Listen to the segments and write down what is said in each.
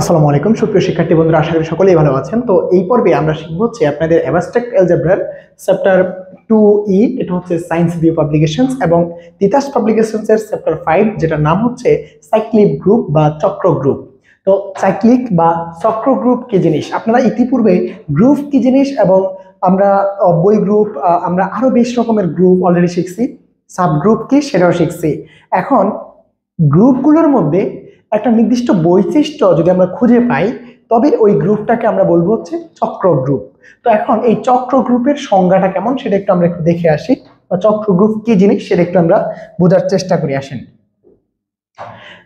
আসসালামু আলাইকুম সুপ্রিয় শিক্ষার্থী বন্ধুরা, আশা করি সকলেই ভালো আছেন। তো এই পর্বে আমরা শিখব হচ্ছে আপনাদের অ্যাবস্ট্রাক্ট অ্যালজেব্রার চ্যাপ্টার 2E, এটা হচ্ছে সায়েন্স ভিউ পাবলিকেশনস, এবং তিতাস পাবলিকেশনস এর চ্যাপ্টার 5, যেটার নাম হচ্ছে সাইক্লিক গ্রুপ বা চক্র গ্রুপ। তো সাইক্লিক বা চক্র গ্রুপ কি জিনিস, আপনারা ইতিপূর্বে গ্রুপ কি জিনিস এবং আমরা বই গ্রুপ, আমরা আরো বেশ রকমের গ্রুপ অলরেডি শিখছি। সাব গ্রুপ কি সেটাও শিখছি। এখন গ্রুপগুলোর মধ্যে একটা নির্দিষ্ট বৈশিষ্ট্য যদি আমরা খুঁজে পাই, তবে ওই গ্রুপটাকে আমরা বলবো হচ্ছে চক্র গ্রুপ। তো এখন এই চক্র গ্রুপের সংজ্ঞাটা কেমন সেটা একটু দেখে আসি, বা চক্র গ্রুপ কি জিনিস সেটা একটু আমরা বোঝার চেষ্টা করি। আসেন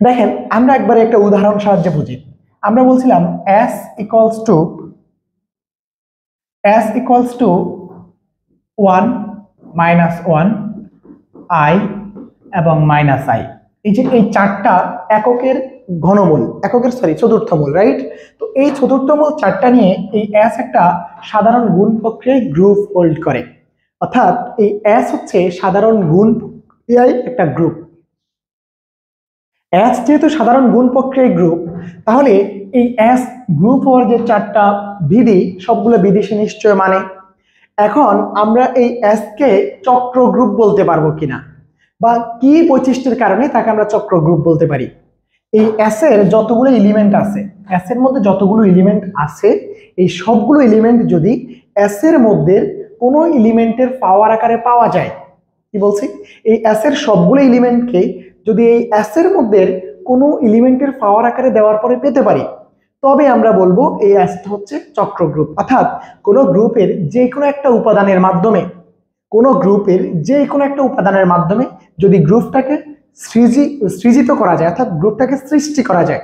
দেখেন, আমরা একবারে একটা উদাহরণ সাহায্যে বুঝি। আমরা বলছিলাম s equals to 1 - 1 i এবং -i, এই যে এই চারটা এককের ঘনমূল, চতুর্থমূল, রাইট? তো এই চতুর্থমূল চারটা নিয়ে এই s একটা সাধারণ গুণ প্রক্রিয়ায় গ্রুপ হোল্ড করে, অর্থাৎ এই s হচ্ছে সাধারণ গুণ প্রক্রিয়ায় একটা গ্রুপ। s যেহেতু সাধারণ গুণ প্রক্রিয়ায় গ্রুপ, তাহলে এই s গ্রুপ হওয়ার যে চারটা বিধি, সবগুলো বিধি সে নিশ্চয় মানে। এখন আমরা এই s কে চক্র গ্রুপ বলতে পারবো কিনা, বা কি বৈশিষ্ট্যের কারণে তাকে আমরা চক্র গ্রুপ বলতে পারি। এই s এর যতগুলো এলিমেন্ট আছে, s এর মধ্যে যতগুলো এলিমেন্ট আছে, এই সবগুলো এলিমেন্ট যদি s এর মধ্যে কোনো এলিমেন্টের পাওয়ার আকারে পাওয়া যায়, কি বলছি, এই s এর সবগুলো এলিমেন্টকে যদি এই s এর মধ্যে কোনো এলিমেন্টের পাওয়ার আকারে দেওয়ার পরে পেতে পারি, তবে আমরা বলবো এই s হচ্ছে চক্র গ্রুপ। অর্থাৎ কোনো গ্রুপের যে কোনো একটা উপাদানের মাধ্যমে, যদি গ্রুপটাকে সৃজিত করা যায়, অর্থাৎ গ্রুপটাকে সৃষ্টি করা যায়,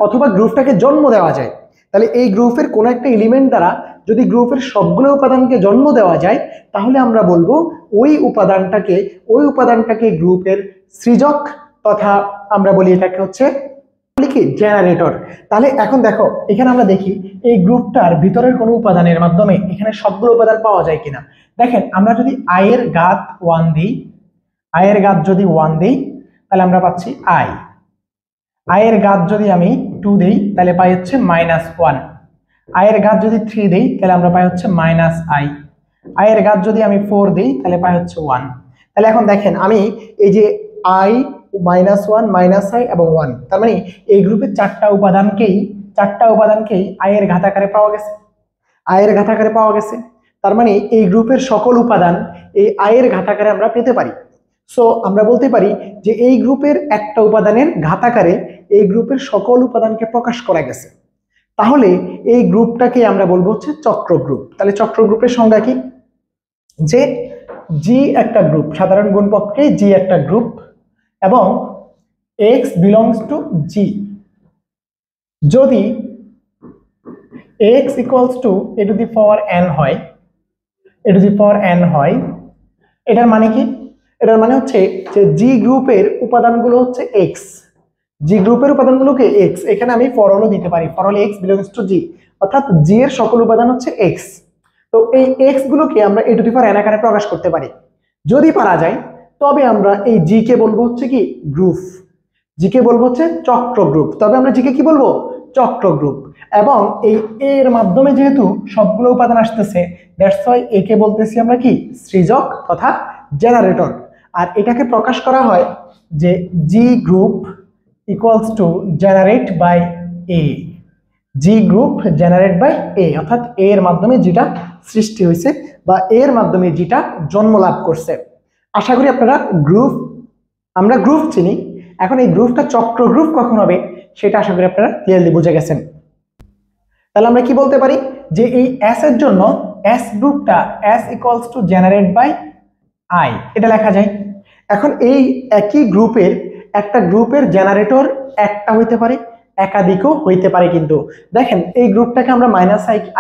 অথবা গ্রুপটাকে জন্ম দেওয়া যায়, তাহলে এই গ্রুপের কোনো একটা এলিমেন্ট দ্বারা যদি গ্রুপের সবগুলো উপাদানকে জন্ম দেওয়া যায়, তাহলে আমরা বলবো ওই উপাদানটাকে গ্রুপের সৃজক, তথা আমরা বলি এটাকে হচ্ছে কি জেনারেটর। তাহলে এখন দেখো, এখানে আমরা দেখি এই গ্রুপটার ভিতরের কোনো উপাদানের মাধ্যমে এখানে সবগুলো উপাদান পাওয়া যায় কিনা। দেখেন, আমরা যদি i এর ঘাত 1 দিই, তাহলে আমরা পাচ্ছি i এর ঘাত যদি আমি 2 দেই, তাহলে পাই হচ্ছে -1। i এর ঘাত যদি 3 দেই, তাহলে আমরা পাই হচ্ছে -i। i এর ঘাত যদি আমি 4 দেই, তাহলে পাই হচ্ছে 1। তাহলে এখন দেখেন, আমি এই যে i -1 -i এবং 1, তার মানে এই গ্রুপের চারটা উপাদানকেই i এর ঘাত আকারে পাওয়া গেছে। তার মানে এই গ্রুপের সকল উপাদান এই i এর ঘাত আকারে আমরা পেতে পারি। সো আমরা বলতে পারি যে এই গ্রুপের একটা উপাদানের ঘাত আকারে এই গ্রুপের সকল উপাদানকে প্রকাশ করা গেছে। তাহলে এই গ্রুপটাকে আমরা বলবো হচ্ছে চক্র গ্রুপ। তাহলে চক্র গ্রুপের সংজ্ঞা কি, যে জি একটা গ্রুপ, সাধারণ গুণ প্রক্রিয়ায় জি একটা গ্রুপ, এবং x belongs to g, যদি x equals to a to the power n হয়, এটার মানে কি? এটার মানে হচ্ছে যে জি গ্রুপের উপাদানগুলো হচ্ছে x, এখানে আমি ফরলও দিতে পারি, ফরল x belongs to g, অর্থাৎ g এর সকল উপাদান হচ্ছে x। তো এই x গুলোকে আমরা a to the power n আকারে প্রকাশ করতে পারি। যদি পারা যায়, তবে আমরা এই g কে বলবো হচ্ছে কি গ্রুপ, চক্র গ্রুপ। তবে আমরা জিকে কি বলবো? চক্র গ্রুপ। এবং এই এর মাধ্যমে যেহেতু সবগুলো উপাদান আসতেছে, দ্যাটস ওয়াই এ কে বলতেছি আমরা কি সৃজক তথা জেনারেটর। আর এটাকে প্রকাশ করা হয় যে G group equals to generate by A, অর্থাৎ এ এর মাধ্যমে যেটা সৃষ্টি হয়েছে বা এর মাধ্যমে যেটা জন্ম লাভ করছে। আশা করি আপনারা আমরা গ্রুপ চিনি। এখন এই গ্রুপটা চক্র গ্রুপ কখন হবে সেটা আশা করি আপনারা ক্লিয়ারলি বুঝে গেছেন। তাহলে আমরা কি বলতে পারি যে এই s এর জন্য s গ্রুপটা s equals to generate by i, এটা লেখা যায়। এখন এই একই গ্রুপের একটা গ্রুপের জেনারেটর একটা হইতে পারে, একাধিকও হইতে পারে। কিন্তু দেখেন, এই গ্রুপটাকে আমরা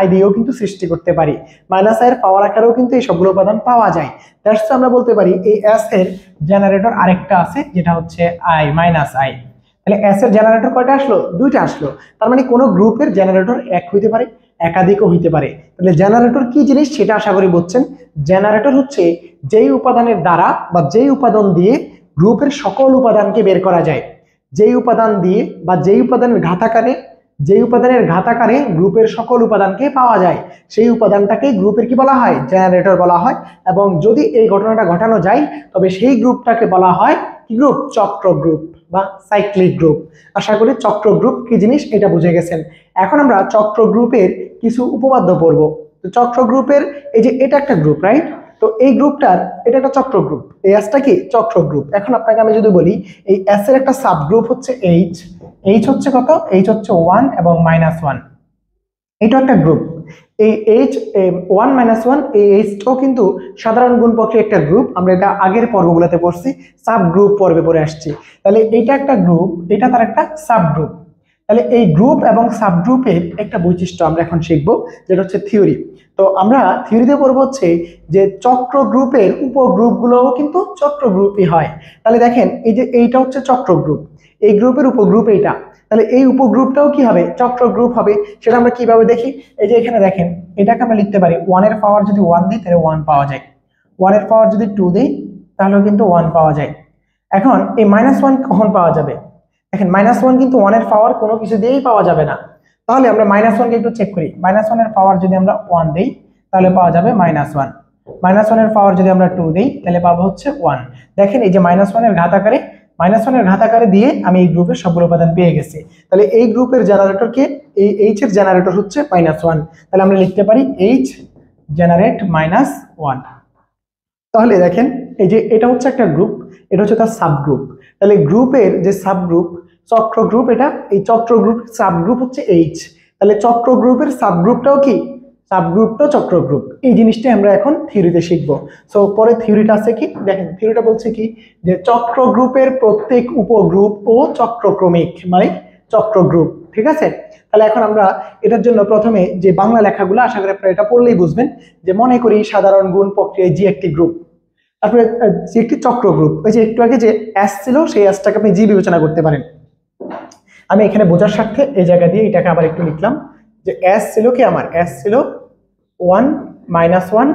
-i দিয়েও কিন্তু সৃষ্টি করতে পারি, -i এর পাওয়ার আকারেও কিন্তু এই সবগুলো উপাদান পাওয়া যায়। দ্যাটস আমরা বলতে পারি এই s এর জেনারেটর আরেকটা আছে, যেটা হচ্ছে i -i। তাহলে s এর জেনারেটর কয়টা আসলো? দুইটা আসলো। তার মানে কোনো গ্রুপের জেনারেটর এক হইতে পারে, একাধিকও হইতে পারে। তাহলে জেনারেটর কি জিনিস সেটা আশা করি বুঝছেন। জেনারেটর হচ্ছে যেই উপাদানের দ্বারা বা যেই উপাদান দিয়ে গ্রুপের সকল উপাদানকে বের করা যায়, যেই উপাদান দিয়ে বা যেই উপাদানের ঘাতাকারে গ্রুপের সকল উপাদানকে পাওয়া যায় সেই উপাদানটাকে গ্রুপের কি বলা হয়, জেনারেটর বলা হয়। এবং যদি এই ঘটনাটা ঘটানো যায় তবে সেই গ্রুপটাকে বলা হয় কি গ্রুপ, চক্র গ্রুপ বা সাইক্লিক গ্রুপ। আশা করি চক্র গ্রুপ কি জিনিস এটা বুঝে গেছেন। এখন আমরা চক্র গ্রুপের কিছু উপপাদ্য পড়ব। তো চক্র গ্রুপের এই যে এটা একটা গ্রুপ, রাইট? তো এই গ্রুপটার এটা একটা চক্র গ্রুপ, এই এসটা কি চক্র গ্রুপ। এখন আপনাকে আমি যদি বলি এই এস এর একটা সাব গ্রুপ হচ্ছে এইচ, এইচ হচ্ছে কত, এইচ হচ্ছে 1 এবং -1, এটা একটা গ্রুপ। এই এইচ 1 -1 এই এইচটাও কিন্তু সাধারণ গুণ প্রক্রিয়া একটা গ্রুপ, আমরা এটা আগের পর্বগুলোতে পড়ছি, সাব গ্রুপ পর্বে পড়ে আসছি। তাহলে এইটা একটা গ্রুপ, এটা তার একটা সাব গ্রুপ। তাহলে এই গ্রুপ এবং সাব গ্রুপের একটা বৈশিষ্ট্য আমরা এখন শিখবো, যেটা হচ্ছে থিওরি। তো আমরা থিওরিতে পড়বো হচ্ছে যে চক্র গ্রুপের উপগ্রুপগুলোও কিন্তু চক্র গ্রুপই হয়। তাহলে দেখেন এই যে এইটা হচ্ছে চক্র গ্রুপ, এই গ্রুপের উপগ্রুপ এইটা, তাহলে এই উপগ্রুপটাও কি হবে, চক্র গ্রুপ হবে। সেটা আমরা কিভাবে দেখি, এই যে এখানে দেখেন এটাকে আমরা লিখতে পারি 1 এর পাওয়ার যদি 1 দিই তাহলে 1 পাওয়া যায়, 1 এর পাওয়ার যদি 2 দিই তাহলেও কিন্তু 1 পাওয়া যায়। এখন এই -1 কখন পাওয়া যাবে, দেখেন -1 কিন্তু 1 এর পাওয়ার কোনো কিছু দিয়েই পাওয়া যাবে না। তাহলে আমরা -1 কে একটু চেক করি, -1 এর পাওয়ার যদি আমরা 1 দেই তাহলে পাওয়া যাবে -1, -1 এর পাওয়ার যদি আমরা 2 দেই তাহলে পাবো হচ্ছে 1। দেখেন এই যে -1 এর ঘাতাকারে দিয়ে আমি এই গ্রুপের সবগুলো উপাদান পেয়ে গেছি। তাহলে এই গ্রুপের জেনারেটরকে, এই এইচ এর জেনারেটর হচ্ছে -1, তাহলে আমরা লিখতে পারি এইচ জেনারেট -1। তাহলে দেখেন এই যে এটা হচ্ছে একটা গ্রুপ, এটা হচ্ছে তার সাব গ্রুপ। তাহলে গ্রুপের যে সাব গ্রুপ চক্র গ্রুপ, এটা এই চক্র গ্রুপ সাব গ্রুপ হচ্ছে এইচ। তাহলে চক্র গ্রুপের সাব গ্রুপটাও কি, সাব গ্রুপটাও চক্র গ্রুপ। এই জিনিসটাই আমরা এখন থিওরিতে শিখবো। সো পরে থিওরিটা আছে কি, দেখেন থিওরিটা বলছে কি যে চক্র গ্রুপের প্রত্যেক উপগ্রুপ ও চক্রক্রমিক, মানে চক্র গ্রুপ। ঠিক আছে, তাহলে এখন আমরা এটার জন্য প্রথমে যে বাংলা লেখাগুলো আশা করি আপনারা এটা পড়লেই বুঝবেন। যে মনে করি সাধারণ গুণ প্রক্রিয়ায় জি একটি গ্রুপ, তারপরে জি একটি চক্র গ্রুপ, ওই যে একটু আগে যে এস ছিল সেই এসটাকে আপনি জি বিবেচনা করতে পারেন। আমি এখানে বোঝার স্বার্থে এই জায়গা দিয়ে এটাকে আবার একটু লিখলাম যে এস ছিল কি, আমার এস ছিল 1 -1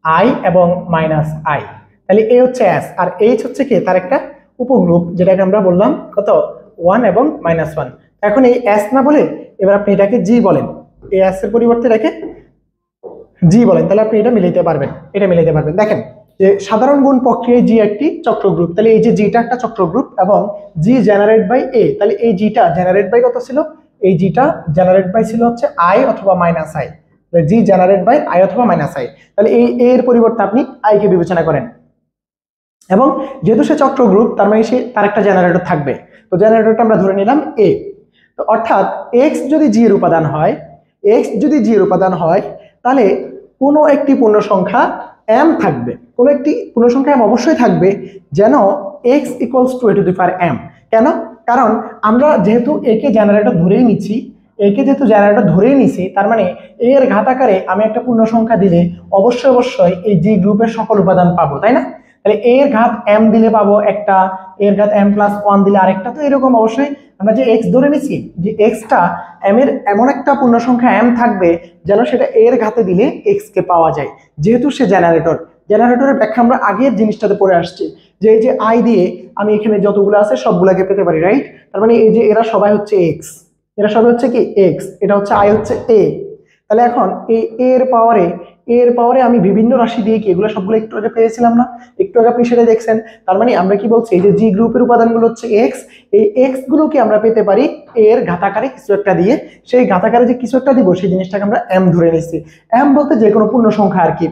আই এবং -i, তাহলে এ হচ্ছে এস আর এইচ হচ্ছে কি তার একটা উপগ্রুপ, যেটাকে আমরা বললাম কত 1 এবং -1। এখন এই এস না বলে এবার আপনি এটাকে জি বলেন, এই এস এর পরিবর্তে এটাকে জি বলেন, তাহলে আপনি এটা মিলাইতে পারবেন, এটা মিলাইতে পারবেন। দেখেন যে সাধারণ গুণ প্রক্রিয়ায় জি একটি চক্র গ্রুপ, তাহলে এই যে জিটা একটা চক্র গ্রুপ এবং জি জেনারেট বাই এ, তাহলে এই জিটা জেনারেট বাই কত ছিল, এই জিটা জেনারেট বাই ছিল হচ্ছে আই অথবা -i, g generate by i অথবা -i, তাহলে এই এর পরিবর্তে আপনি আই কে বিবেচনা করেন। এবং যেহেতু সে চক্র গ্রুপ তার মানে সে তার একটা জেনারেটর থাকবে, তো জেনারেটরটা আমরা ধরে নিলাম এ। তো অর্থাৎ এক্স যদি জি এর উপাদান হয়, এক্স যদি জি এর উপাদান হয় তাহলে কোনো একটি পূর্ণ সংখ্যা এম থাকবে, কোনো একটি পূর্ণ সংখ্যা এম অবশ্যই থাকবে যেন x equals to a to the power m. কেন, কারণ আমরা যেহেতু একে জেনারেটর ধরেই নিচ্ছি, একে যেহেতু জেনারেটর ধরেই নিছি তার মানে এর ঘাতাকারে আমি একটা পূর্ণ সংখ্যা দিলে অবশ্যই এই জি গ্রুপের সকল উপাদান পাবো, তাই না? তাহলে এর ঘাত এম দিলে পাবো একটা, এর ঘাত m+1 দিলে আরেকটা, তো এরকম অবশ্যই আমরা যে এক্স ধরে নিছি যে এক্সটা এম এর এমন একটা পূর্ণ সংখ্যা এম থাকবে যেন সেটা এর ঘাতে দিলে এক্স কে পাওয়া যায়, যেহেতু সে জেনারেটর। জেনারেটরের ব্যাখ্যা আমরা আগের জিনিসটাতে পড়ে আসছি যে এই যে আই দিয়ে আমি এখানে যতগুলো আছে সবগুলাকে পেতে পারি, রাইট? তার মানে এই যে এরা সবাই হচ্ছে এক্স, এরা সবাই হচ্ছে কি এক্স, এটা হচ্ছে আই হচ্ছে এ। তাহলে এখন এই এর পাওয়ারে আমি বিভিন্ন রাশি দিয়ে কি এগুলো সবগুলো একটু আগে পেয়েছিলাম না, একটু আগে আপনি সেটা দেখছেন। তার মানে আমরা কি বলছি, এই যে জি গ্রুপের উপাদানগুলো হচ্ছে এক্স, এই এক্স গুলোকে আমরা পেতে পারি এর ঘাতাকারে কিছু একটা দিয়ে, সেই ঘাতাকারে যে কিছু একটা দিব সেই জিনিসটাকে আমরা এম ধরে নিচ্ছি। এম বলতে যে কোনো পূর্ণ সংখ্যা আর কি।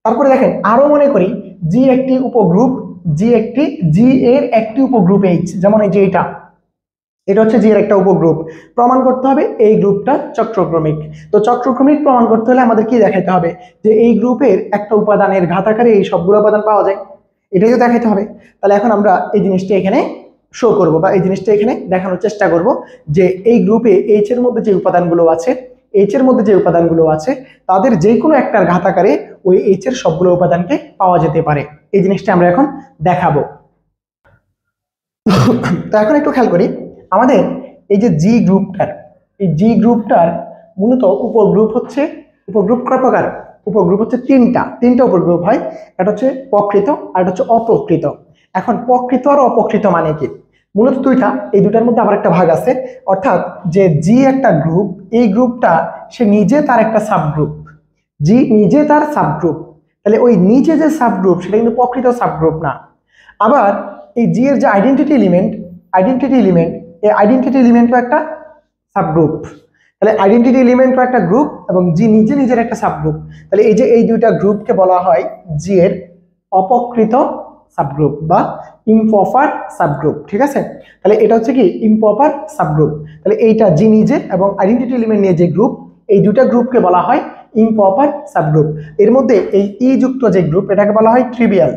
তারপরে দেখেন আরো মনে করি জি একটি উপগ্রুপ, জি এর একটি উপগ্রুপ এইচ, যেমন এই যে এটা হচ্ছে জি এর একটা উপগ্রুপ। প্রমাণ করতে হবে এই গ্রুপটা চক্রক্রমিক। তো চক্রক্রমিক প্রমাণ করতে হলে আমাদের কি দেখাতে হবে, যে এই গ্রুপের একটা উপাদানের ঘাতাকারে এই সবগুলো উপাদান পাওয়া যায়, এটাই তো দেখাতে হবে। তাহলে এখন আমরা এই জিনিসটা এখানে শো করব বা এই জিনিসটা এখানে দেখানোর চেষ্টা করব যে এই গ্রুপে এইচ এর মধ্যে যে উপাদানগুলো আছে তাদের যে কোনো একটার ঘাতাকারে ওই এইচ এর সবগুলো উপাদানকে পাওয়া যেতে পারে। এই জিনিসটা আমরা এখন দেখাবো। তো এখন একটু খেয়াল করি আমাদের এই যে জি গ্রুপটার মূলত উপগ্রুপ কয় প্রকার, উপগ্রুপ হচ্ছে তিনটা উপগ্রুপ হয়। এটা হচ্ছে প্রকৃত আর এটা হচ্ছে অপ্রকৃত। এখন প্রকৃত আর অপ্রকৃত মানে কি, মূলত দুইটা, এই দুটার মধ্যে আবার একটা ভাগ আছে, অর্থাৎ যে জি একটা গ্রুপ, এই গ্রুপটা সে নিজে তার একটা সাবগ্রুপ, জি নিজে তার সাবগ্রুপ, তাহলে ওই নিচে যে সাবগ্রুপ সেটা কিন্তু প্রকৃত সাবগ্রুপ না। আবার এই জি এর যে আইডেন্টিটি এলিমেন্ট, এই আইডেন্টিটি এলিমেন্টও একটা সাবগ্রুপ। তাহলে আইডেন্টিটি এলিমেন্টও একটা গ্রুপ এবং জি নিজে নিজের একটা সাবগ্রুপ। তাহলে এই যে এই দুইটা গ্রুপকে বলা হয় জি এর অপকৃত সাবগ্রুপ বা ইমপ্রপার সাবগ্রুপ। ঠিক আছে, তাহলে এটা হচ্ছে কি ইমপ্রপার সাবগ্রুপ। তাহলে এইটা জি নিজে এবং আইডেন্টিটি এলিমেন্ট নিয়ে যে গ্রুপ, এই দুটা গ্রুপকে বলা হয় ইমপ্রপার সাবগ্রুপ। এর মধ্যে এই ই যুক্ত যে গ্রুপ, এটাকে বলা হয় ট্রিভিয়াল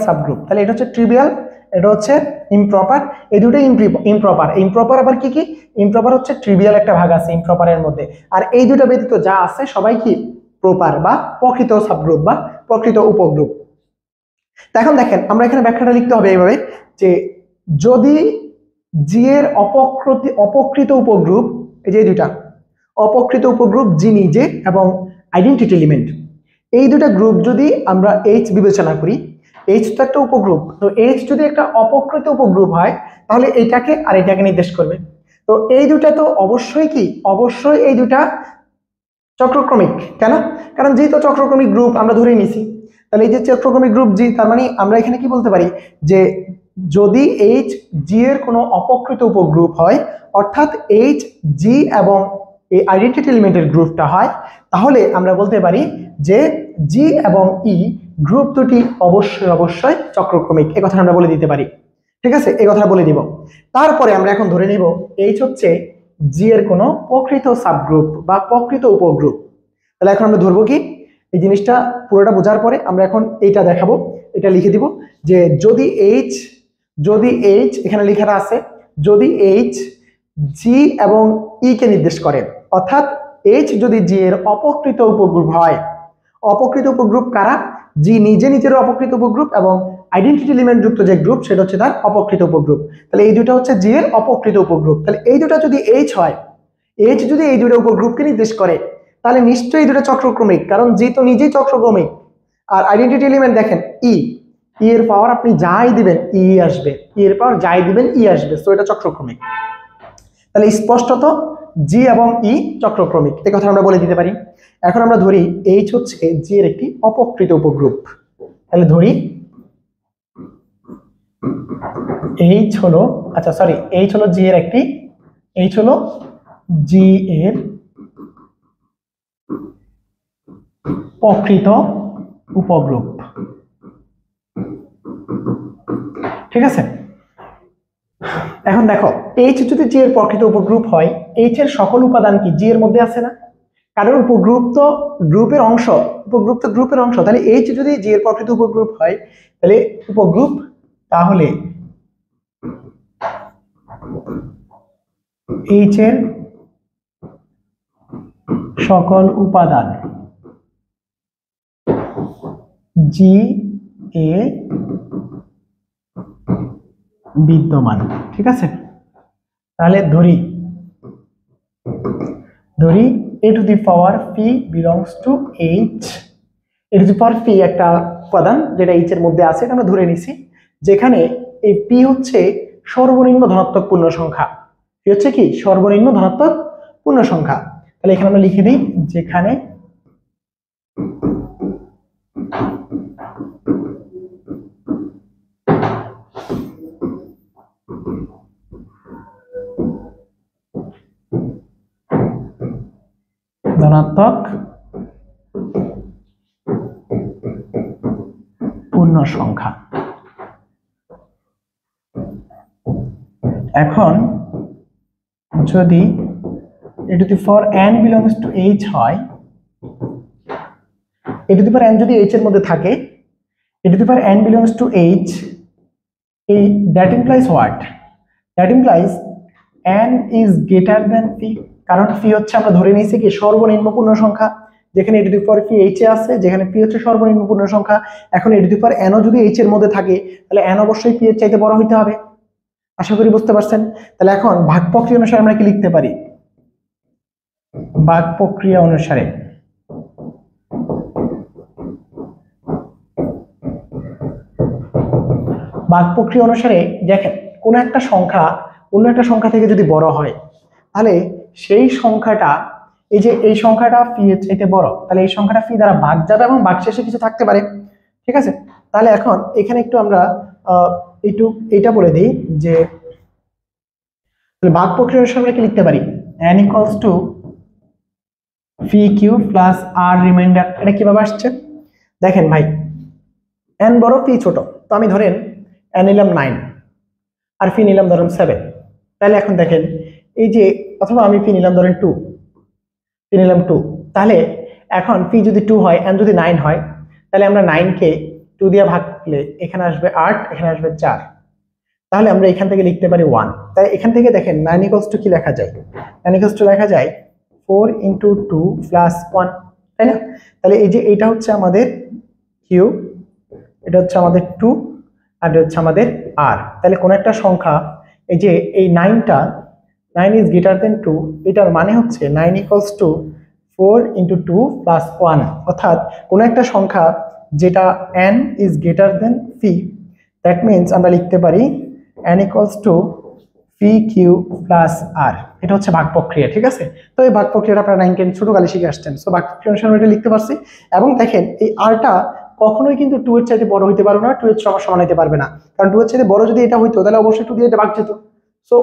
সাবগ্রুপ। তাহলে এটা হচ্ছে ট্রিভিয়াল, এটা হচ্ছে ইমপ্রপার, এই দুটোই ইমপ্রপার আবার কি কি, ইমপ্রপার হচ্ছে ট্রিভিয়াল একটা ভাগ আছে ইমপ্রপারের মধ্যে, আর এই দুটো ব্যতীত যা আছে সবাই কি প্রপার বা প্রকৃত সাবগ্রুপ বা প্রকৃত উপগ্রুপ। এখন দেখেন আমরা এখানে ব্যাখ্যাটা লিখতে হবে এইভাবে যে যদি জি এর অপকৃত উপগ্রুপ, এই যে দুইটা অপকৃত উপগ্রুপ জি নিজে এবং আইডেন্টিটি এলিমেন্ট, এই দুটা গ্রুপ যদি আমরা এইচ বিবেচনা করি, এইচ তো একটা উপগ্রুপ, তো এইচ যদি একটা অপকৃত উপগ্রুপ হয় তাহলে এইটাকে আর এটাকে নির্দেশ করবে। তো এই দুটা তো অবশ্যই কি, অবশ্যই এই দুটা চক্রক্রমিক। কেন? কারণ যেহেতু চক্রক্রমিক গ্রুপ আমরা ধরে নিছি, তাহলে এই যে চক্রক্রমিক গ্রুপ জি, তার মানে আমরা এখানে কি বলতে পারি যে যদি এইচ জি এর কোনো অপকৃত উপগ্রুপ হয়, অর্থাৎ এইচ জি এবং এই আইডেন্টিটি এলিমেন্টের গ্রুপটা হয়, তাহলে আমরা বলতে পারি যে জি এবং ই গ্রুপ দুটি অবশ্যই চক্রক্রমিক। এই কথা আমরা বলে দিতে পারি। ঠিক আছে, এই কথা বলে দিব। তারপরে আমরা এখন ধরে নিব এইচ হচ্ছে জি এর কোনো প্রকৃত সাবগ্রুপ বা প্রকৃত উপগ্রুপ। তাহলে এখন আমরা ধরবো কি, এই জিনিসটা পুরোটা বোঝার পরে আমরা এখন এইটা দেখাবো, এটা লিখে দিব যে যদি এইচ এখানে লেখাটা আছে, যদি এইচ জি এবং ই কে নির্দেশ করে, অর্থাৎ এইচ যদি জি এর অপকৃত উপগ্রুপ হয়, অপকৃত উপগ্রুপ কারা, জি নিজে নিজের অপকৃত উপগ্রুপ এবং আইডেন্টিটি এলিমেন্ট যুক্ত যে গ্রুপ সেটা হচ্ছে তার অপকৃত উপগ্রুপ। তাহলে এই দুটো হচ্ছে জি এর অপকৃত উপগ্রুপ। তাহলে এই দুটো যদি এইচ হয়, এইচ যদি এই দুটো উপগ্রুপকে নির্দেশ করে, তাহলে নিশ্চয়ই এই দুটো চক্রক্রমিক, কারণ জি তো নিজেই চক্রক্রমিক। আর আইডেন্টিটি এলিমেন্ট দেখেন ই, এর পাওয়ার আপনি যাই দিবেন ই আসবে, এর পাওয়ার যাই দিবেন ই আসবে, তো এটা চক্রক্রমিক। তাহলে স্পষ্টত জি এবং ই চক্রক্রমিক, এই কথা আমরা বলে দিতে পারি। এখন আমরা ধরি এইচ হচ্ছে জি এর একটি অপকৃত উপগ্রুপ। তাহলে ধরি এইচ হলো, আচ্ছা সরি, এইচ হলো জি এর একটি, এইচ হলো জি এর প্রকৃত উপগ্রুপ। ঠিক আছে, এখন দেখো এইচ যদি জি এর প্রকৃত উপগ্রুপ হয়, এইচ এর সকল উপাদান কি জি এর মধ্যে আছে না? কারণ উপগ্রুপ তো গ্রুপের অংশ, উপগ্রুপ তো গ্রুপের অংশ। তাহলে এইচ যদি জি এর প্রকৃত উপগ্রুপ হয়, তাহলে উপগ্রুপ, তাহলে এইচ এর সকল উপাদান জি এ বিদ্যমান। ঠিক আছে, তাহলে ধরি a to the power p belongs to h, a to the power p একটা উপাদান যেটা h এর মধ্যে আছে, আমরা ধরে নিছি, যেখানে এই p হচ্ছে সর্বনিম্ন ধনাত্মক পূর্ণ সংখ্যা, p হচ্ছে কি সর্বনিম্ন ধনাত্মক পূর্ণ সংখ্যা। তাহলে এখানে আমরা লিখে দিই যেখানে ধনাত্মক পূর্ণ সংখ্যা। এখন যদি a to the power n belongs to h হয়, a to the power n যদি h এর মধ্যে থাকে, a to the power n belongs to h, এই that implies what, that implies n is greater than p, কারণ p হচ্ছে আমরা ধরে নিয়েছি কি সর্বনিম্ন পূর্ণ সংখ্যা, যেখানে a to the power p h এ আছে, যেখানে p হচ্ছে সর্বনিম্ন পূর্ণ সংখ্যা। এখন a to the power n ও যদি h এর মধ্যে থাকে, তাহলে n অবশ্যই p এর চাইতে বড় হইতে হবে। আশা করি বুঝতে পারছেন। তাহলে এখন ভাগ প্রক্রিয়া অনুসারে আমরা কি লিখতে পারি, ভাগ প্রক্রিয়া অনুসারে ভাগ প্রক্রিয়া অনুসারে দেখেন কোনো একটা সংখ্যা অন্য একটা সংখ্যা থেকে যদি বড় হয় তাহলে সেই সংখ্যাটা এই যে এই সংখ্যাটা ফি এর চাইতে বড়, তাহলে এই সংখ্যাটা ফি দ্বারা ভাগ যাবে এবং ভাগশেষে কিছু থাকতে পারে। ঠিক আছে, তাহলে এখন এখানে একটু আমরা এইটা বলে দিই যে ভাগ প্রক্রিয়া অনুসারে আমরা কি লিখতে পারি, n equals to phi Q plus r remainder. এটা কিভাবে আসছে দেখেন ভাই, n বড় ফি ছোট, তো আমি ধরেন n নিলাম 9 আর ফি নিলাম ধরেন 7, তাহলে এখন দেখেন এই যে, অথবা আমি ফি নিলাম ধরেন 2, ফি নিলাম 2, তাহলে এখন ফি যদি 2 হয় n যদি 9 হয় তাহলে আমরা 9 কে 2 দিয়ে ভাগ করলে এখানে আসবে 8, এখানে আসবে 4, তাহলে আমরা এখান থেকে লিখতে পারি 1। তাই এখান থেকে দেখেন 9 ইকুয়ালস টু কি লেখা যায়, 9 ইকুয়ালস টু লেখা যায় 4 ইনটু 2 প্লাস 1, তাই না? তাহলে এই যে এটা হচ্ছে আমাদের কিউ, এটা হচ্ছে আমাদের 2 আর এটা হচ্ছে আমাদের আর। তাহলে কোন একটা সংখ্যা এই যে এই 9টা 9 ইজ গ্রেটার দেন 2, এটার মানে হচ্ছে 9 ইকুয়ালস টু 4 ইনটু 2 প্লাস 1, অর্থাৎ কোন একটা সংখ্যা যেটা n is greater than phi, that means আমরা লিখতে পারি n equals to phi Q plus R. এটা হচ্ছে ভাগ প্রক্রিয়া। ঠিক আছে, তো এই ভাগ প্রক্রিয়াটা আপনারা 9 10 ছোটকালে শিখে আসছেন, সো ভাগ প্রক্রিয়া অনুসারে এটা লিখতে পারছি। এবং দেখেন এই আরটা কখনোই কিন্তু 2 এর চাইতে বড় হইতে পারবে না, 2 এর সমান হইতে পারবে না, কারণ 2 এর চাইতে বড় যদি এটা হইতো তাহলে অবশ্যই 2 দিয়ে এটা ভাগ যেত, সো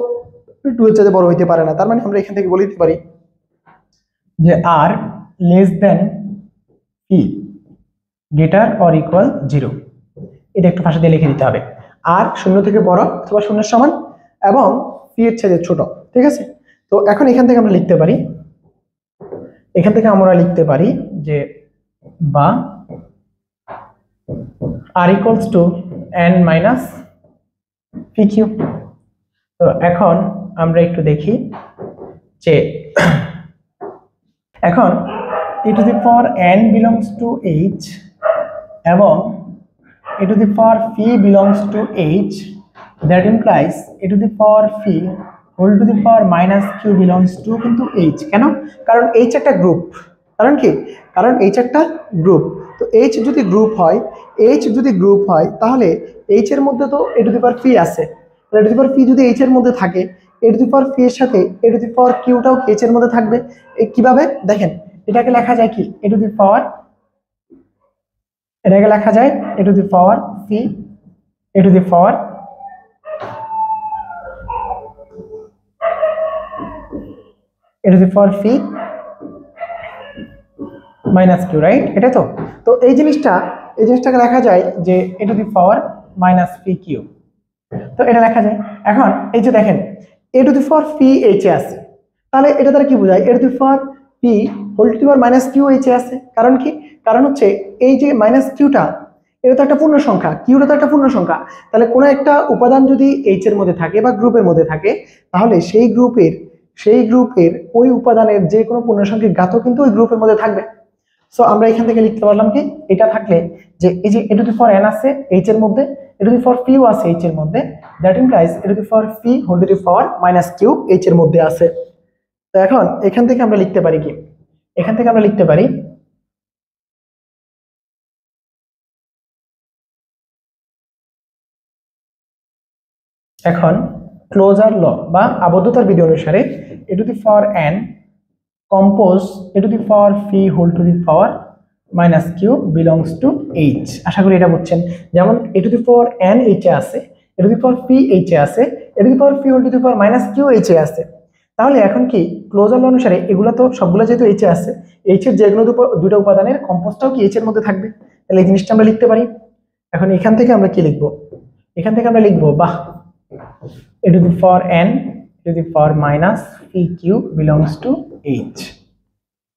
2 এর চাইতে বড় হইতে পারে না। তার মানে আমরা এখান থেকে বলে দিতে পারি যে R less than P greater or equal 0। এটা একটু ভাষা দিয়ে লিখে দিতে হবে, আর 0 থেকে বড় অথবা 0 এর সমান এবং পি এর চাইতে ছোট। ঠিক আছে, তো এখন এখান থেকে আমরা লিখতে পারি, যে বা r equals to n minus pq। তো এখন আমরা একটু দেখি যে এখন e to the power n belongs to h এবং e to the power phi belongs to h, that implies e to the power phi whole to the power minus q belongs to কিন্তু h। কেন? কারণ h একটা group. কারণ কি? কারণ h একটা group. তো h যদি গ্রুপ হয় তাহলে h এর মধ্যে তো e to the power phi আছে, তাহলে e to the power phi যদি h এর মধ্যে থাকে, e to the power phi এর সাথে e to the power q টাও h এর মধ্যে থাকবে। কিভাবে দেখেন, এটাকে লেখা যায় কি e to the power, এটাকে লেখা যায় e to the power phi e to the power phi minus q, right? এটা তো, তো এই জিনিসটাকে লেখা যায় যে e to the power minus p q. তো এটা লেখা যায়। এখন এই যে দেখেন e to the power phi h এ আছে, তাহলে এটা দ্বারা কি বোঝায় e to the power phi whole to the power minus q h এ আছে। কারণ কি? কারণ হচ্ছে এই যে মাইনাস কিউটা এটা তো একটা পূর্ণ সংখ্যা, কিউটা তো একটা পূর্ণ সংখ্যা, তাহলে কোনো একটা উপাদান যদি h এর মধ্যে থাকে বা গ্রুপের মধ্যে থাকে তাহলে সেই গ্রুপের ওই উপাদানের যে কোনো পূর্ণসংখ্যক ঘাতক কিন্তু ওই গ্রুপের মধ্যে থাকবে। সো আমরা এখান থেকে লিখতে পারলাম কি, এটা থাকলে যে এই যে e to the power n আছে h এর মধ্যে, e to the power phi আছে h এর মধ্যে, that implies e to the power phi whole to the power minus q h এর মধ্যে আছে। তো এখন এখান থেকে আমরা লিখতে পারি কি, এখান থেকে আমরা লিখতে পারি এখন ক্লোজার ল বা আবদ্ধতার বিধি অনুসারে e to the power n compose e to the power phi whole to the power minus q belongs to h। আশা করি এটা বুঝছেন। যেমন e to the power n h এ আছে, e to the power phi h এ আছে, e to the power phi whole to the power minus q h এ আছে। তাহলে এখন কি ক্লোজার ল অনুসারে এগুলো তো সবগুলো যেহেতু h এ আছে, h এর যেগুলো দুটো উপাদানের কম্পোজটাও কি h এর মধ্যে থাকবে, তাহলে এই জিনিসটা আমরা লিখতে পারি। এখন এখান থেকে আমরা কি লিখবো, এখান থেকে আমরা লিখবো বাহ e to the power n e to the power minus phi q belongs to h।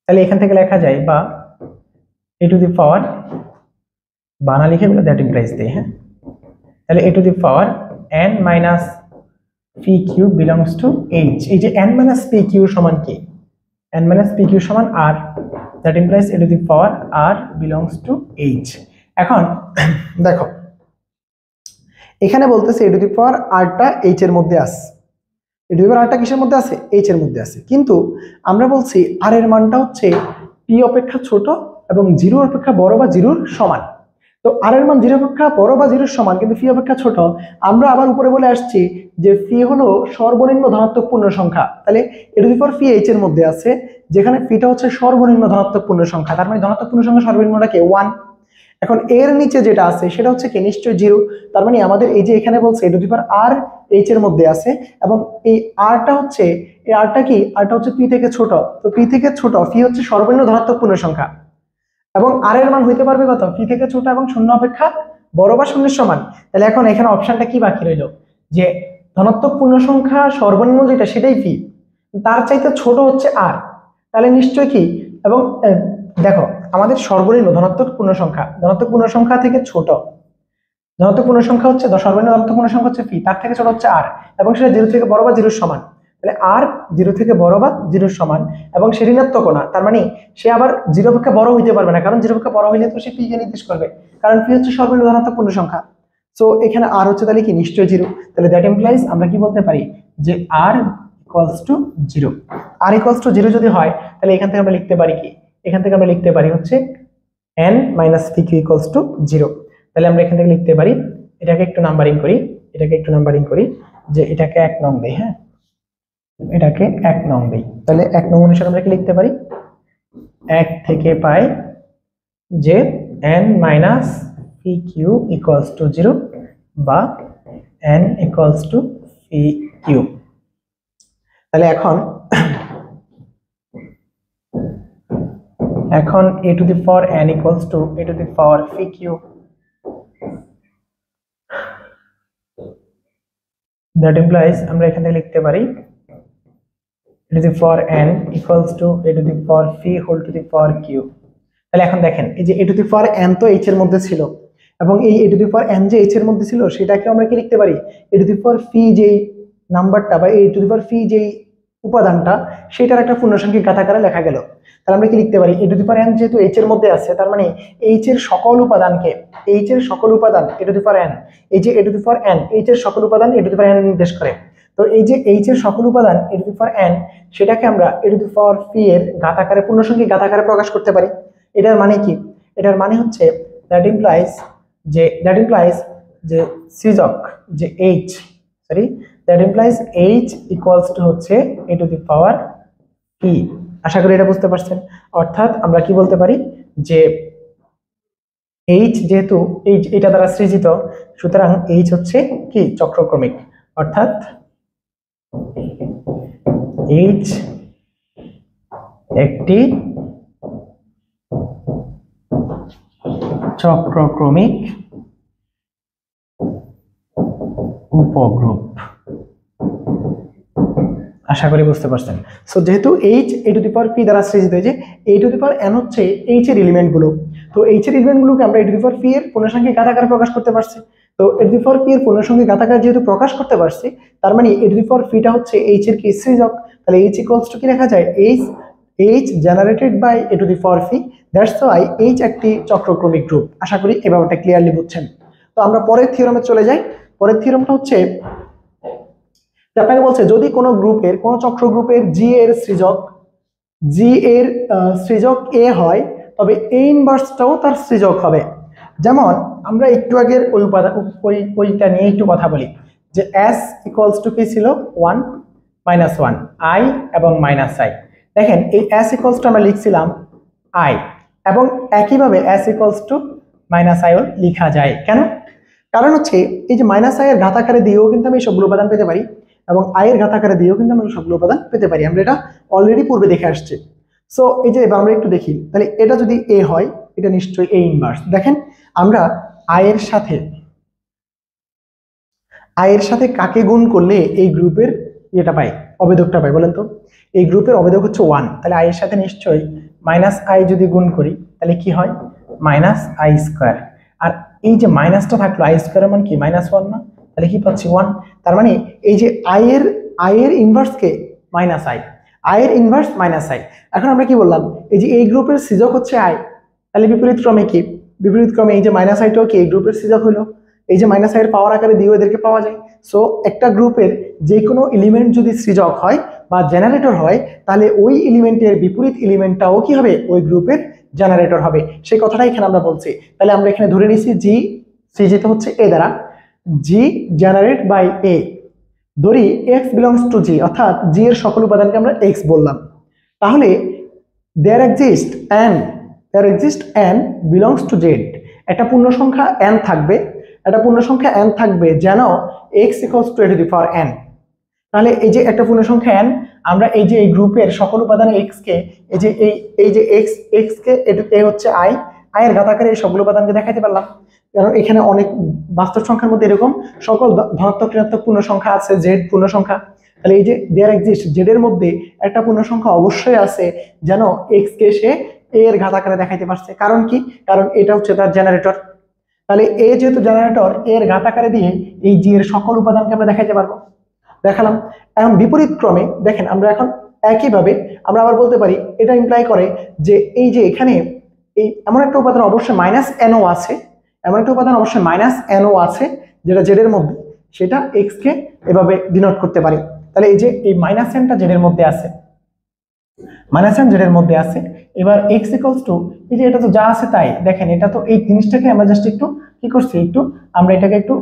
তাহলে এখান থেকে লেখা যায় বা e to the power বানা লিখে দ্যাট ইমপ্লাইজ দেই, হ্যাঁ, তাহলে e to the power n minus phi q belongs to h। এই যে n minus phi q সমান কি, n minus phi q সমান r, that implies e to the power r belongs to h। এখন দেখো এখানে বলতেছে e to the power r টা h এর মধ্যে আছে, e to the power r টা কিসের মধ্যে আছে, h এর মধ্যে আছে, কিন্তু আমরা বলছি r এর মানটা হচ্ছে p অপেক্ষা ছোট এবং 0 অপেক্ষা বড় বা 0 এর সমান। তো আর এর মান 0 অপেক্ষা বড় বা 0 সমান কিন্তু ফি অপেক্ষা ছোট। আমরা আবার উপরে বলে আসছি যে ফি হলো সর্বনিম্ন ধনাত্মক পূর্ণ সংখ্যা, তাহলে এ to the power fee H এর মধ্যে আছে, যেখানে ফিটা হচ্ছে সর্বনিম্ন ধনাত্মক পূর্ণ সংখ্যা, তার মানে ধনাত্মক পূর্ণ সংখ্যা সর্বনিম্নটা কে 1। এখন এর নিচে যেটা আছে সেটা হচ্ছে কি নিশ্চয়ই 0, তার মানে আমাদের এই যে এখানে বলছে এ to the power R H এর মধ্যে আছে, এবং এই আরটা হচ্ছে, এই আরটা কি, আরটা হচ্ছে পি থেকে ছোট, তো পি থেকে ছোট ফি হচ্ছে সর্বনিম্ন ধনাত্মক পূর্ণ সংখ্যা, এবং আর এর মান হইতে পারবে কত, পি থেকে ছোট এবং শূন্য অপেক্ষা বড় বা শূন্যের সমান। তাহলে এখন এখানে অপশনটা কি বাকি রইল, যে ধনাত্মক পূর্ণ সংখ্যা সর্বনিম্ন যেটা সেটাই পি, তার চাইতে ছোট হচ্ছে আর, তাহলে নিশ্চয় কি, এবং দেখো আমাদের সর্বনিম্ন ধনাত্মক পূর্ণ সংখ্যা থেকে ছোট, ধনাত্মক পূর্ণ সংখ্যা হচ্ছে সর্বনিম্ন ধনাত্মক পূর্ণ সংখ্যা হচ্ছে পি, তার থেকে ছোট হচ্ছে আর, এবং সেটা 0 থেকে বড় বা 0 সমান। তাহলে আর 0 থেকে বড় বা 0 সমান, এবং সে ঋণাত্মক না, তার মানে সে আবার 0 অপেক্ষা বড় হইতে পারবে না, কারণ 0 অপেক্ষা বড় হইলে তো সে পি কে নির্দেশ করবে, কারণ পি হচ্ছে সর্বনিম্ন ধনাত্মক পূর্ণ সংখ্যা। সো এখানে আর হচ্ছে তাহলে কি নিশ্চয় 0, তাহলে দ্যাট ইমপ্লাইজ আমরা কি বলতে পারি যে R equals to 0। R equals to 0 যদি হয় তাহলে এখান থেকে আমরা লিখতে পারি কি, এখান থেকে আমরা লিখতে পারি হচ্ছে n minus p q equals to 0। তাহলে আমরা এখান থেকে লিখতে পারি, এটাকে একটু নাম্বারিং করি, যে এটাকে 1 নং দেই, হ্যাঁ এটাকে 1 নং দেই, তাহলে 1 নং অনুসারে আমরা কি লিখতে পারি, 1 থেকে পাই যে n minus p q equals to 0 বা n equals to p q. তাহলে এখন a to the power n equals to a to the power p q, that implies আমরা এখান থেকে লিখতে পারি a to the power n equals to a to the power p whole to the power q। তাহলে এখন দেখেন এই যে a to the power n তো h এর মধ্যে ছিল, এবং এই a to the power n যে h এর মধ্যে ছিল সেটাকে আমরা কি লিখতে পারি, a to the power p যেই নাম্বারটা বা a to the power p যেই উপাদানটা সেটার একটা পূর্ণসংখ্যিক ঘাত আকারে লেখা গেল। তাহলে আমরা কি লিখতে পারি, a to the power n যেহেতু h এর মধ্যে আছে, তার মানে h এর সকল উপাদানকে, h এর সকল উপাদান a to the power n, এই যে a to the power n h এর সকল উপাদান a to the power n নির্দেশ করে। তো এই যে h এর সকল উপাদান a to the power n সেটাকে আমরা a to the power p এর ঘাত আকারে, পূর্ণসংখ্যিক ঘাত আকারে প্রকাশ করতে পারি। এটার মানে কি, এটার মানে হচ্ছে দ্যাট ইমপ্লাইজ যে সৃজক যে h, sorry that implies h equals to হচ্ছে a to the power p। আশা করি এটা বুঝতে পারছেন। অর্থাৎ আমরা কি বলতে পারি যে h যেহেতু এটা দ্বারা সৃজিত, সুতরাং h হচ্ছে কি চক্রক্রমিক, অর্থাৎ h একটি চক্রক্রমিক উপগ্রুপ। আশা করি বুঝতে পারছেন। সো যেহেতু h a to the power p দ্বারা সৃজিত, হয়েছে a to the power n হচ্ছে h এর এলিমেন্টগুলো, তো h এর এলিমেন্টগুলোকে আমরা a to the power p এর পূর্ণসংখ্যিক ঘাত আকারে প্রকাশ করতে পারছি। তো a to the power p এর পূর্ণসংখ্যিক ঘাত আকারে যেহেতু প্রকাশ করতে পারছি, তার মানে a to the power p টা হচ্ছে h এর কি সৃজক। তাহলে h ইকুয়ালস টু কি লেখা যায়, h generated by a to the power p, that's why h একটি চক্রক্রমিক গ্রুপ। আশা করি এই ব্যাপারটা ক্লিয়ারলি বুঝছেন। তো আমরা পরের থিওরামে চলে যাই। পরের থিওরামটা হচ্ছে আপনাকে বলছে যদি কোনো গ্রুপের, কোনো চক্র গ্রুপের জি এর সৃজক এ হয়, তবে এ ইনভার্সটাও তার সৃজক হবে। যেমন আমরা একটু আগের ওই উপাদান ওইটা নিয়ে একটু কথা বলি, যে s ইকুয়ালস টু কি ছিল 1 মাইনাস 1 i এবং মাইনাস i। দেখেন এই s ইকুয়ালস টু আমরা লিখছিলাম i, এবং একইভাবে s equals two minus i ও লেখা যায়। কেন? কারণ হচ্ছে এই যে মাইনাস i এর ঘাত আকারে দিয়েও কিন্তু আমি সবগুলো উপাদান পেতে পারি, এবং i এর ঘাত আকারে দিয়েও কিন্তু আমি সবগুলো উপাদান পেতে পারি। আমরা এটা অলরেডি পূর্বে দেখে আসছি। সো এই যে এবার আমরা একটু দেখি, তাহলে এটা যদি a হয়, এটা নিশ্চয়ই a ইনভার্স। দেখেন আমরা i এর সাথে কাকে গুণ করলে এই গ্রুপের এটা পাই, অবেদকটা পাই বলেন তো? এই গ্রুপের অবেদক হচ্ছে 1, তাহলে i এর সাথে নিশ্চয়ই মাইনাস i যদি গুণ করি তাহলে কি হয়, মাইনাস i স্কোয়ার। আর এই যে মাইনাসটা থাকলো, i স্কোয়ারের মান কি মাইনাস 1 না? তাহলে কি পাচ্ছি 1। তার মানে এই যে i এর ইনভার্স কে মাইনাস i, এর ইনভার্স মাইনাস i। এখন আমরা কি বললাম, এই যে এই গ্রুপের সৃজক হচ্ছে i, তাহলে বিপরীত ক্রমে কি, বিপরীত ক্রমে এই যে মাইনাস আইটাও কি এই গ্রুপের সৃজক হলো। এই যে মাইনাস আই এর পাওয়ার আকারে দিয়েও এদেরকে পাওয়া যায়। সো একটা গ্রুপের যে কোনো এলিমেন্ট যদি সৃজক হয় বা জেনারেটর হয়, তাহলে ওই এলিমেন্টের বিপরীত এলিমেন্টটাও কি হবে, ওই গ্রুপের জেনারেটর হবে, সেই কথাটাই এখানে আমরা বলছি। তাহলে আমরা এখানে ধরে নিছি জি সৃজিত হচ্ছে এ দ্বারা, জি জেনারেট বাই এ। ধরি এক্স বিলংস টু জি, অর্থাৎ জি এর সকল উপাদানকে আমরা এক্স বললাম। তাহলে there exist n belongs to z, একটা পূর্ণ সংখ্যা এন থাকবে, একটা পূর্ণ সংখ্যা এন থাকবে যেন x equals to a to the power N. তাহলে এই যে একটা পূর্ণ সংখ্যা এন, আমরা এই যে এই গ্রুপের সকল উপাদান এক্স কে, এই যে এক্স কে এ হচ্ছে আই, আই এর ঘাত আকারে এই সকল উপাদানকে দেখাইতে পারলাম। কারণ এখানে অনেক বাস্তব সংখ্যার মধ্যে এরকম সকল ধনাত্মক ঋণাত্মক পূর্ণ সংখ্যা আছে, জেড পূর্ণ সংখ্যা। তাহলে এই যে দেয়ার এক্সিস্ট, জেড এর মধ্যে একটা পূর্ণ সংখ্যা অবশ্যই আছে যেন এক্স কে সে এ এর ঘাত আকারে দেখাইতে পারছে। কারণ কি? কারণ এটা হচ্ছে তার জেনারেটর। তাহলে এ যেহেতু জেনারেটর, এর ঘাত আকারে দিয়ে এই জি এর সকল উপাদানকে আমরা দেখাইতে পারবো, দেখালাম। এখন বিপরীত ক্রমে দেখেন, আমরা এখন একইভাবে আমরা আবার বলতে পারি, এটা ইমপ্লাই করে যে এই যে এখানে এই এমন একটা উপাদান অবশ্যই মাইনাস এনও আছে, এমন একটা উপাদান অবশ্যই মাইনাস এনও আছে যেটা জেড এর মধ্যে, সেটা এক্স কে এভাবে ডিনোট করতে পারি। তাহলে এই যে এই মাইনাস এনটা জেড এর মধ্যে আছে, মাইনাস এন জেড এর মধ্যে আছে। এবার এক্স ইকুয়ালস টু, এই যে এটা তো যা আছে তাই, দেখেন এটা তো এই জিনিসটাকে আমরা জাস্ট একটু কি করছি, একটু আমরা এটাকে একটু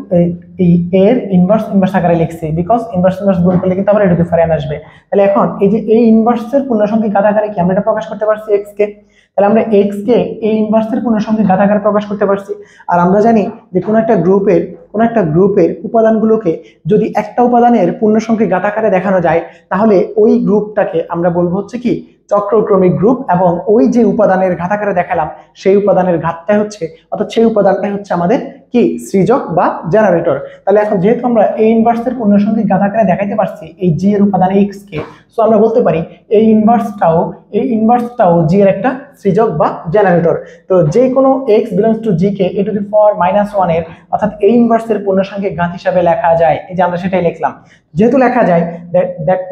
এই এর ইনভার্স আকারে লিখছি, বিকজ ইনভার্স গুণ করলে কিন্তু আবার এটা টু পাওয়ার এন আসবে। তাহলে এখন এই যে এই ইনভার্সের পূর্ণসংখ্যিক ঘাত আকারে কি আমরা এটা প্রকাশ করতে পারছি এক্স কে। তাহলে আমরা এক্স কে এই ইনভার্সের পূর্ণসংখ্যিক ঘাত আকারে প্রকাশ করতে পারছি। আর আমরা জানি যে কোনো একটা গ্রুপের উপাদানগুলোকে যদি একটা উপাদানের পূর্ণসংখ্যিক ঘাত আকারে দেখানো যায়, তাহলে ওই গ্রুপটাকে আমরা বলবো হচ্ছে কি চক্রক্রমিক গ্রুপ। এবং ওই যে উপাদানের ঘাত আকারে দেখালাম, সেই উপাদানের ঘাতটাই হচ্ছে, অর্থাৎ সেই উপাদানটাই হচ্ছে আমাদের কি সৃজক বা জেনারেটর। তাহলে এখন যেহেতু আমরা এই ইনভার্সের পূর্ণসংখ্যিক ঘাত আকারে দেখাইতে পারছি এই জি এর উপাদান এক্স কে, সো আমরা বলতে পারি এই ইনভার্সটাও জি এর একটা সৃজক বা জেনারেটর। তো যে কোনো এক্স বিলংস টু জি কে এ টু দি পাওয়ার -1 এর, অর্থাৎ এই ইনভার্সের পূর্ণসংখ্যিক ঘাত হিসাবে লেখা যায়। এই যে আমরা সেটাই লিখলাম, যেহেতু লেখা যায়,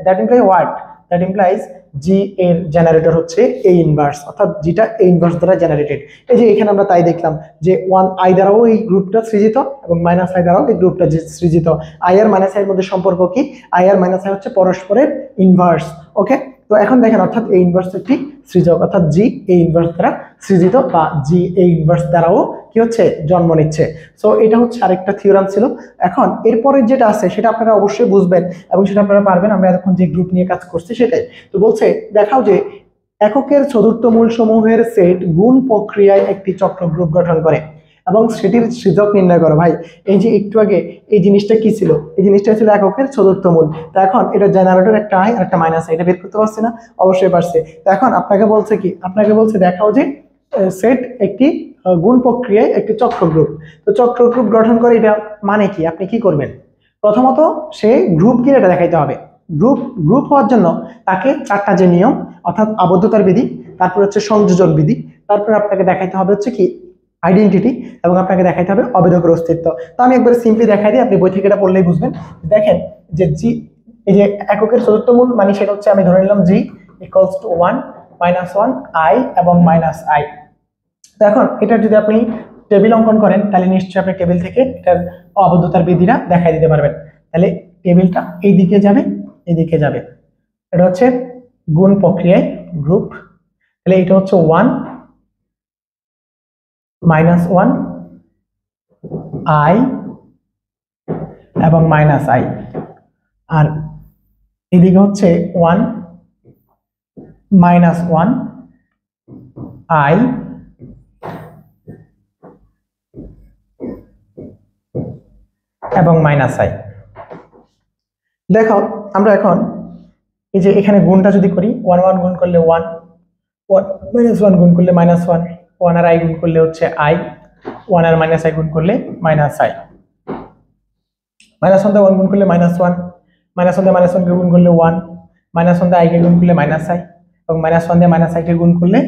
that imply what, that implies G এর জেনারেটর হচ্ছে এ ইনভার্স, অর্থাৎ জিটা এ ইনভার্স দ্বারা জেনারেটেড। এই যে এখানে আমরা তাই দেখলাম যে ওয়ান আই দ্বারাও এই গ্রুপটা সৃজিত এবং মাইনাস আই দ্বারাও এই গ্রুপটা সৃজিত। আই আর মাইনাস আই এর মধ্যে সম্পর্ক কি? আই আর মাইনাস আই হচ্ছে পরস্পরের ইনভার্স। ওকে, তো এখন দেখেন, অর্থাৎ এই ইনভার্স একটি সৃজক, অর্থাৎ জি এই ইনভার্স দ্বারা সৃজিত বা জি এই ইনভার্স দ্বারাও কি হচ্ছে জন্ম নিচ্ছে। সো এটা হচ্ছে আরেকটা থিওরাম ছিল। এখন এরপরে যেটা আছে সেটা আপনারা অবশ্যই বুঝবেন এবং সেটা আপনারা পারবেন। আমরা এখন যে গ্রুপ নিয়ে কাজ করছি সেটাই তো বলছে, দেখাও যে এককের চতুর্থ মূল সমূহের সেট গুণ প্রক্রিয়ায় একটি চক্র গ্রুপ গঠন করে এবং সেটির সৃজক নির্ণয় করো। ভাই এই যে একটু আগে এই জিনিসটা কি ছিল? এই জিনিসটা ছিল এককের চতুর্থ মূল। তো এখন এটা জেনারেটর একটা আই আর একটা মাইনাস আই, এটা বের করতে পারছি না? অবশ্যই পারছে। তো এখন আপনাকে বলছে কি, আপনাকে বলছে দেখাও যে সেট একটি গুণ প্রক্রিয়ায় একটি চক্র গ্রুপ। তো চক্র গ্রুপ গঠন করে, এটা মানে কি? আপনি কি করবেন? প্রথমত সে গ্রুপ কি এটা দেখাইতে হবে। গ্রুপ হওয়ার জন্য তাকে চারটা যে নিয়ম, অর্থাৎ আবদ্ধতার বিধি, তারপর হচ্ছে সংযোজন বিধি, তারপর আপনাকে দেখাইতে হবে হচ্ছে কি আইডেন্টিটি, এবং আপনাকে দেখাইতে হবে অবেদকের অস্তিত্ব। তো আমি একবার সিম্পলি দেখাই দিই, আপনি বই থেকে এটা পড়লেই বুঝবেন। দেখেন যে জি, এই যে এককের চতুর্থ মূল মানে সেটা হচ্ছে, আমি ধরে নিলাম জি ইকুয়ালস টু 1 -1 আই এবং মাইনাস আই। তো এখন এটা যদি আপনি টেবিল অঙ্কন করেন, তাহলে নিশ্চয়ই আপনি টেবিল থেকে এটার অবদ্ধতার বিধিটা দেখাই দিতে পারবেন। তাহলে টেবিলটা এইদিকে যাবে, এইদিকে যাবে, এটা হচ্ছে গুণ প্রক্রিয়ায় গ্রুপ। তাহলে এটা হচ্ছে 1 -1 আই এবং মাইনাস আই, আর এদিকে হচ্ছে 1 -1 আই এবং মাইনাস আই। দেখো আমরা এখন এই যে এখানে গুণটা যদি করি, 1 1 গুণ করলে 1, 1 গুণ করলে -1, 1 আর আই গুণ করলে হচ্ছে আই, 1 আর মাইনাস আই গুণ করলে মাইনাস আই। -1 দিয়ে 1 গুণ করলে -1, -1 দিয়ে -1 কে গুণ করলে 1, -1 দিয়ে আই কে গুণ করলে মাইনাস আই, এবং -1 দিয়ে মাইনাস আই কে গুণ করলে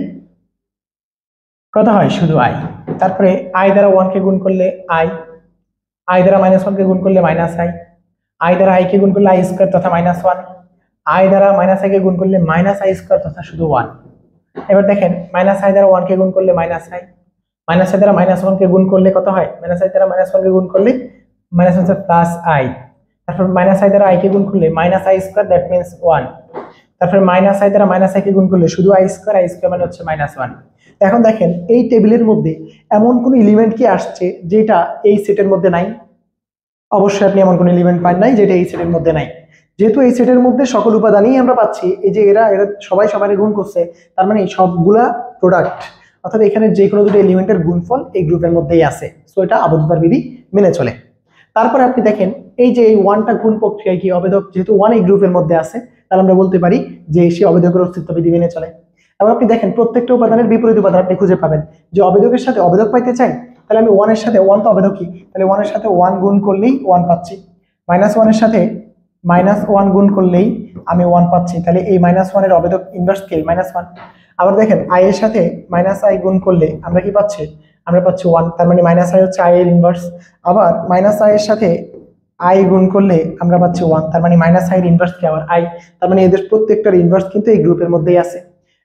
কত হয়? শুধু আই। তারপরে আই দ্বারা 1 কে গুণ করলে আই, আই দ্বারা -1 কে গুণ করলে মাইনাস আই, আই দ্বারা আই কে গুণ করলে আই স্কয়ার তথা -1, আই দ্বারা মাইনাস আই কে গুণ করলে মাইনাস আই স্কয়ার তথা শুধু 1। এবার দেখেন মাইনাস আই দ্বারা 1 কে গুণ করলে মাইনাস আই, মাইনাস আই দ্বারা -1 কে গুণ করলে কত হয়? মাইনাস আই দ্বারা -1 কে গুণ করলে -1 প্লাস আই, তারপর মাইনাস আই দ্বারা আই কে গুণ করলে minus I square, that means 1। তারপরে মাইনাস আই দ্বারা মাইনাস আই কে গুণ করলে শুধু আই স্কোয়ার মানে হচ্ছে -1। এখন দেখেন এই টেবিলের মধ্যে এমন কোন এলিমেন্ট কি আসছে যেটা এই সেটের মধ্যে নাই? অবশ্যই আপনি এমন কোন এলিমেন্ট পান নাই যেটা এই সেটের মধ্যে নাই। যেহেতু এই সেটের মধ্যে সকল উপাদানই আমরা পাচ্ছি, এই যে এরা সবাই সবাই গুণ করছে, তার মানে সবগুলা প্রোডাক্ট, অর্থাৎ এখানে যে কোনো দুটো এলিমেন্টের গুণফল এই গ্রুপের মধ্যেই আছে। সো এটা আবদ্ধতার বিধি মেনে চলে। তারপরে আপনি দেখেন এই যে এই ওয়ানটা গুণ প্রক্রিয়ায় কি অবেদক, যেহেতু ওয়ান এই গ্রুপের মধ্যে আছে, তাহলে আমরা বলতে পারি যে সে অবেদকের অস্তিত্ব বিধি মেনে চলে। এবং আপনি দেখেন প্রত্যেকটা উপাদানের বিপরীত উপাদান আপনি খুঁজে পাবেন। যে অবেদকের সাথে অবেদক পাইতে চাই, তাহলে আমি ওয়ানের সাথে, ওয়ান তো অবেদকই, তাহলে ওয়ানের সাথে ওয়ান গুণ করলেই ওয়ান পাচ্ছি। -1 সাথে -1 গুণ করলেই আমি ওয়ান পাচ্ছি। তাহলে এই -1 অবেদক ইনভার্স কে -1। আবার দেখেন আই এর সাথে -i গুণ করলে আমরা কি পাচ্ছি? আমরা পাচ্ছি 1। তার মানে -i হচ্ছে i এর ইনভার্স। আবার -i এর সাথে i গুণ করলে আমরা পাচ্ছি 1। তার মানে -i এর ইনভার্স কি? আবার i। তার মানে এদের প্রত্যেকটার ইনভার্স কিন্তু এই গ্রুপের মধ্যেই আছে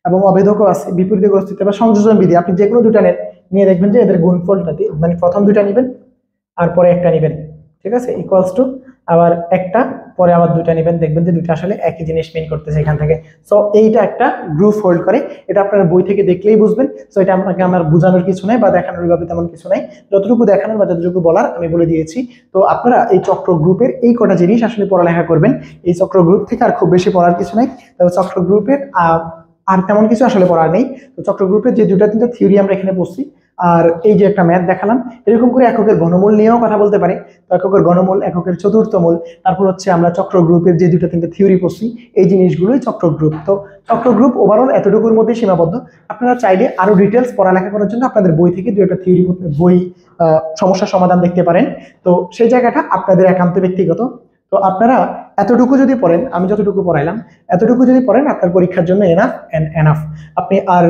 এবং অবেদকও আছে। বিপরীত অস্তিত্ব বা সংযোজন বিধি আপনি যে কোনো দুটা নেন, নিয়ে দেখবেন যে এদের গুণফলটাতে মানে প্রথম দুটা নেবেন আর পরে একটা নেবেন, ঠিক আছে, ইকুয়ালস টু আবার একটা পরে আবার দুটা নেবেন, দেখবেন যে দুটো আসলে একই জিনিস মিন করতেছে এখান থেকে। সো এইটা একটা গ্রুপ হোল্ড করে, এটা আপনারা বই থেকে দেখলেই বুঝবেন। সো এটা আপনাকে আমার বোঝানোর কিছু নাই বা দেখানোর ভাবে তেমন কিছু নাই, যতটুকু দেখানোর বা যতটুকু বলার আমি বলে দিয়েছি। তো আপনারা এই চক্র গ্রুপের এই কটা জিনিস আসলে পড়ালেখা করবেন। এই চক্র গ্রুপ থেকে আর খুব বেশি পড়ার কিছু নাই, তবে চক্র গ্রুপের আর তেমন কিছু আসলে পড়ার নেই। তো চক্র গ্রুপের যে দুটা তিনটা থিওরি আমরা এখানে পড়ছি, আর এই যে একটা ম্যাথ দেখালাম, এরকম করে এককের ঘনমূল নিয়েও কথা বলতে পারে। তো এককের ঘনমূল, এককের চতুর্থ মূল, তারপর হচ্ছে আমরা চক্র গ্রুপের যে দুটো তিনটা থিওরি পড়ছি, এই জিনিসগুলোই চক্র গ্রুপ। তো চক্র গ্রুপ ওভারঅল এতটুকুর মধ্যে সীমাবদ্ধ। আপনারা চাইলে আরো ডিটেলস পড়ালেখা করার জন্য আপনাদের বই থেকে দু একটা থিওরি বই সমস্যার সমাধান দেখতে পারেন। তো সেই জায়গাটা আপনাদের একান্ত ব্যক্তিগত। তো আপনারা এতটুকু যদি পড়েন, আমি যতটুকু পড়াইলাম এতটুকু যদি পড়েন, আপনার পরীক্ষার জন্য এনাফ এন্ড এনাফ। আপনি আর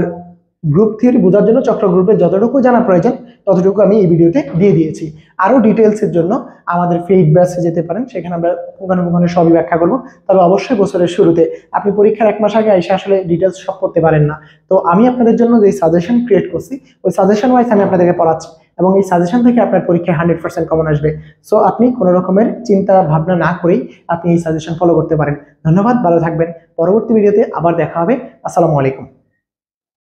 গ্রুপ থিওরি বোঝার জন্য চক্র গ্রুপের যতটুকু জানা প্রয়োজন ততটুকু আমি এই ভিডিওতে দিয়ে দিয়েছি। আরো ডিটেলসের জন্য আমাদের পেইড ব্যাচে যেতে পারেন, সেখানে আমরা ওখানে সবই ব্যাখ্যা করবো। তবে অবশ্যই বছরের শুরুতে, আপনি পরীক্ষার 1 মাস আগে এসে আসলে ডিটেলস সব করতে পারেন না। তো আমি আপনাদের জন্য যে সাজেশন ক্রিয়েট করছি, ওই সাজেশন ওয়াইজ আমি আপনাদেরকে পড়াচ্ছি এবং এই সাজেশন থেকে আপনার পরীক্ষায় 100% কমন আসবে। সো আপনি কোনো রকমের চিন্তা ভাবনা না করেই আপনি এই সাজেশন ফলো করতে পারেন। ধন্যবাদ, ভালো থাকবেন। পরবর্তী ভিডিওতে আবার দেখা হবে। আসসালামু আলাইকুম।